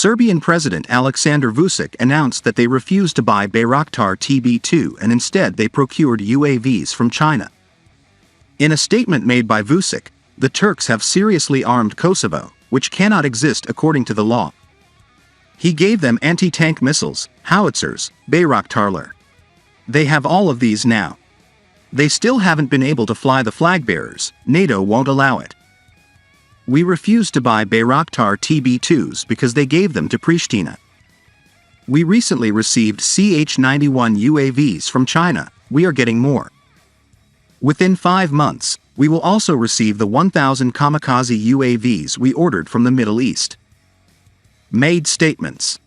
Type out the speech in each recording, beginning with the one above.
Serbian President Aleksandar Vucic announced that they refused to buy Bayraktar TB2 and instead they procured UAVs from China. In a statement made by Vucic, the Turks have seriously armed Kosovo, which cannot exist according to the law. He gave them anti-tank missiles, howitzers, Bayraktarlar. They have all of these now. They still haven't been able to fly the flag bearers, NATO won't allow it. We refused to buy Bayraktar TB2s because they gave them to Pristina. We recently received CH-91 UAVs from China, we are getting more. Within 5 months, we will also receive the 1,000 kamikaze UAVs we ordered from the Middle East. Made statements.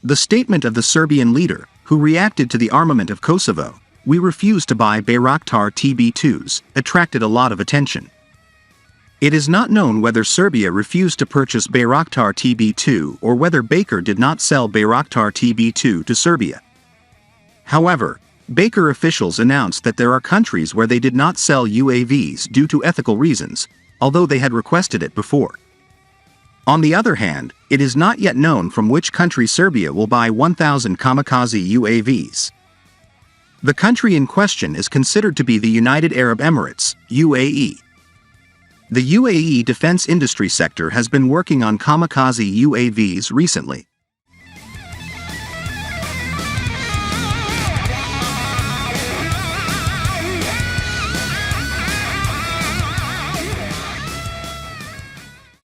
The statement of the Serbian leader, who reacted to the armament of Kosovo, "We refuse to buy Bayraktar TB2s," attracted a lot of attention. It is not known whether Serbia refused to purchase Bayraktar TB2 or whether Baykar did not sell Bayraktar TB2 to Serbia. However, Baykar officials announced that there are countries where they did not sell UAVs due to ethical reasons, although they had requested it before. On the other hand, it is not yet known from which country Serbia will buy 1,000 kamikaze UAVs. The country in question is considered to be the United Arab Emirates, UAE. The UAE defense industry sector has been working on kamikaze UAVs recently.